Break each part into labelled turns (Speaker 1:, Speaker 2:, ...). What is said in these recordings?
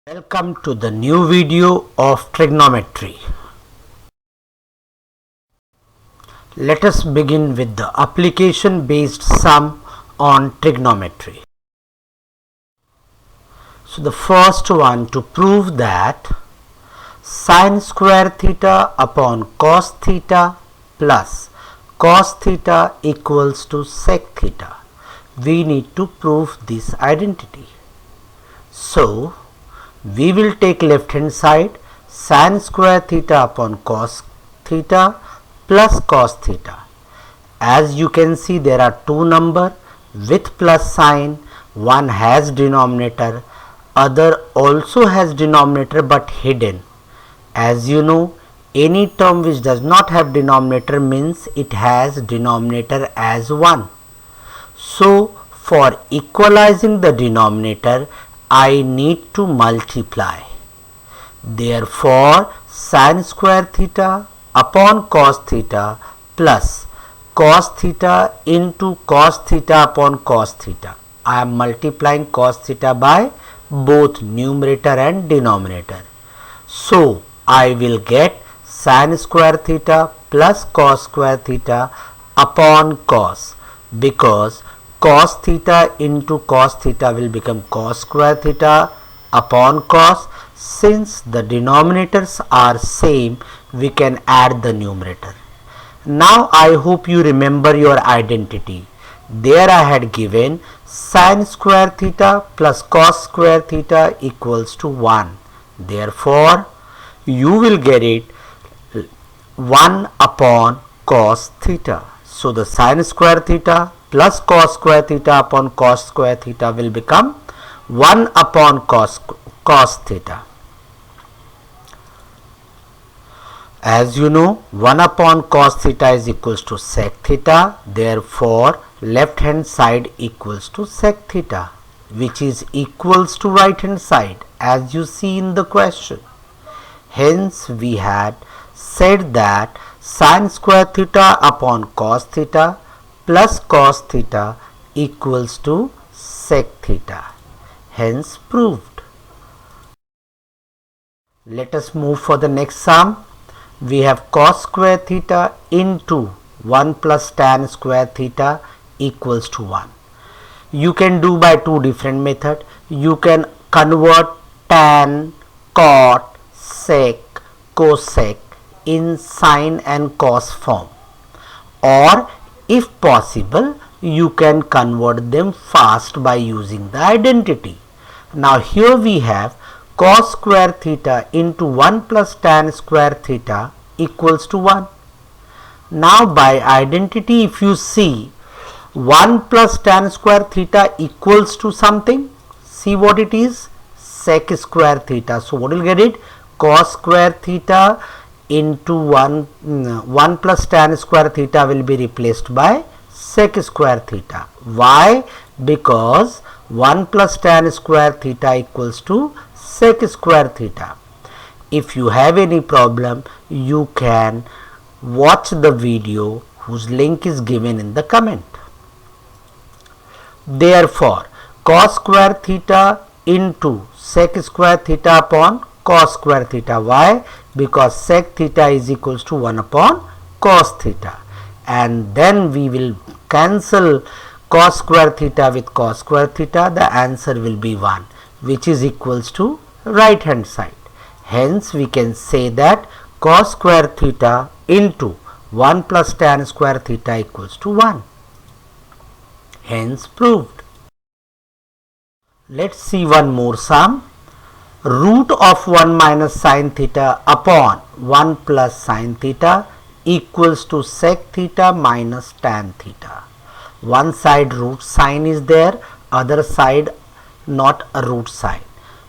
Speaker 1: Welcome to the new video of trigonometry. Let us begin with the application based sum on trigonometry. So the first one, to prove that sin square theta upon cos theta plus cos theta equals to sec theta, we need to prove this identity. So we will take left hand side sin square theta upon cos theta plus cos theta. As you can see, there are two numbers with plus sign. One has denominator, other also has denominator but hidden. As you know, any term which does not have denominator means it has denominator as 1. So for equalizing the denominator, I need to multiply. Therefore, sin square theta upon cos theta plus cos theta into cos theta upon cos theta. I am multiplying cos theta by both numerator and denominator. So I will get sin square theta plus cos square theta upon cos, because cos theta into cos theta will become cos square theta upon cos. Since the denominators are same, we can add the numerator. Now I hope you remember your identity. There I had given sin square theta plus cos square theta equals to 1. Therefore you will get it 1 upon cos theta. So the sin square theta plus cos square theta upon cos square theta will become 1 upon cos theta. As you know, 1 upon cos theta is equals to sec theta. Therefore left hand side equals to sec theta, which is equals to right hand side as you see in the question. Hence we had said that sin square theta upon cos theta plus cos theta equals to sec theta. Hence proved. Let us move for the next sum. We have cos square theta into 1 plus tan square theta equals to 1. You can do by two different methods. You can convert tan, cot, sec, cosec in sin and cos form, or if possible you can convert them fast by using the identity. Now here we have cos square theta into 1 plus tan square theta equals to 1. Now by identity, if you see 1 plus tan square theta equals to something, see what it is, sec square theta. So what will get it, cos square theta into 1 plus tan square theta will be replaced by sec square theta. Why? Because 1 plus tan square theta equals to sec square theta. If you have any problem, you can watch the video whose link is given in the comment. Therefore cos square theta into sec square theta upon cos square theta. Why? Because sec theta is equals to 1 upon cos theta, and then we will cancel cos square theta with cos square theta. The answer will be 1, which is equals to right hand side. Hence we can say that cos square theta into 1 plus tan square theta equals to 1. Hence proved. Let's see one more sum. Root of 1 minus sin theta upon 1 plus sin theta equals to sec theta minus tan theta. One side root sign is there, other side not a root sign.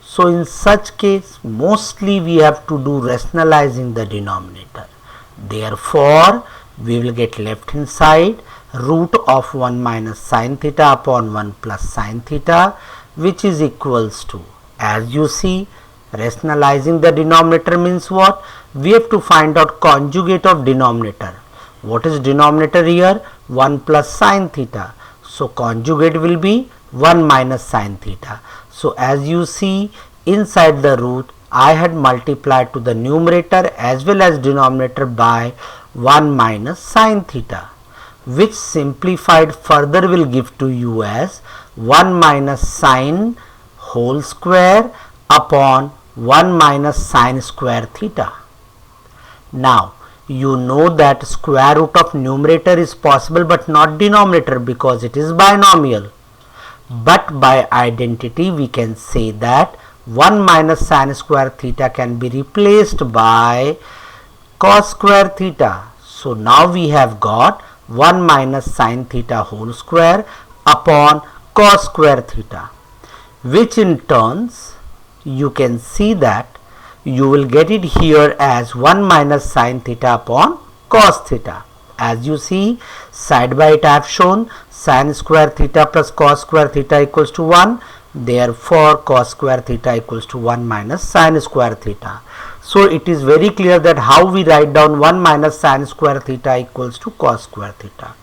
Speaker 1: So in such case, mostly we have to do rationalizing the denominator. Therefore we will get left hand side root of 1 minus sin theta upon 1 plus sin theta, which is equals to, as you see, rationalizing the denominator means what? We have to find out conjugate of denominator. What is denominator here? 1 plus sin theta. So conjugate will be 1 minus sin theta. So as you see, inside the root I had multiplied to the numerator as well as denominator by 1 minus sine theta, which simplified further will give to you as 1 minus sine whole square upon 1 minus sine square theta. Now you know that square root of numerator is possible but not denominator because it is binomial. But by identity we can say that 1 minus sine square theta can be replaced by cos square theta. So now we have got 1 minus sine theta whole square upon cos square theta, which in turns you can see that you will get it here as 1 minus sine theta upon cos theta. As you see, side by it I have shown sine square theta plus cos square theta equals to 1. Therefore, cos square theta equals to 1 minus sine square theta. So, it is very clear that how we write down 1 minus sine square theta equals to cos square theta.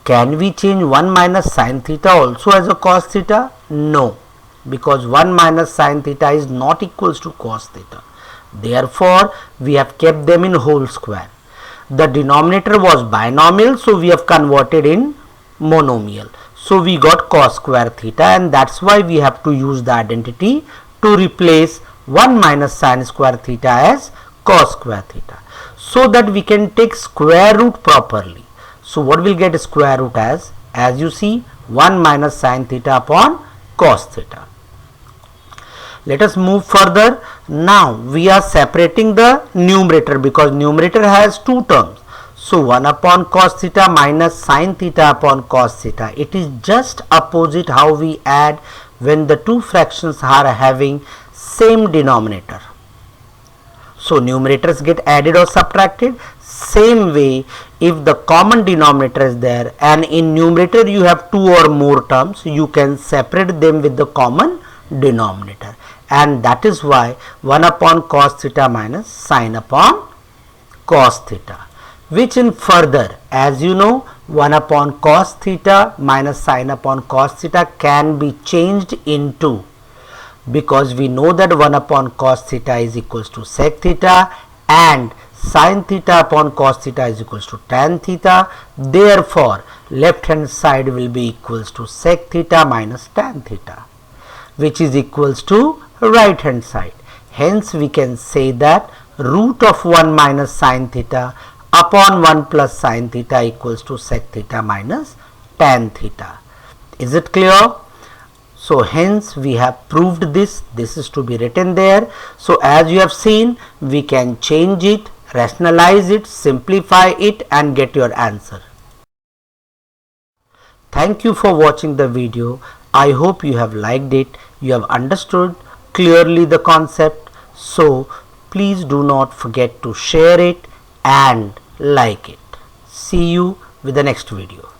Speaker 1: Can we change 1 minus sine theta also as a cos theta? No, because 1 minus sine theta is not equals to cos theta. Therefore, we have kept them in whole square. The denominator was binomial, so we have converted in monomial. So we got cos square theta, and that's why we have to use the identity to replace 1 minus sine square theta as cos square theta, so that we can take square root properly. So what will get square root as you see 1 minus sine theta upon cos theta. Let us move further. Now we are separating the numerator because numerator has two terms. So 1 upon cos theta minus sine theta upon cos theta. It is just opposite how we add when the two fractions are having same denominator. So numerators get added or subtracted. Same way, if the common denominator is there and in numerator you have two or more terms, you can separate them with the common denominator. And that is why 1 upon cos theta minus sine upon cos theta, which in further, as you know, 1 upon cos theta minus sine upon cos theta can be changed into, because we know that 1 upon cos theta is equals to sec theta and sine theta upon cos theta is equals to tan theta. Therefore, left hand side will be equals to sec theta minus tan theta, which is equals to right hand side. Hence we can say that root of 1 minus sine theta upon 1 plus sine theta equals to sec theta minus tan theta. Is it clear? So hence we have proved this. This is to be written there. So as you have seen, we can change it, rationalize it, simplify it and get your answer. Thank you for watching the video. I hope you have liked it. You have understood clearly the concept. So please do not forget to share it and like it. See you with the next video.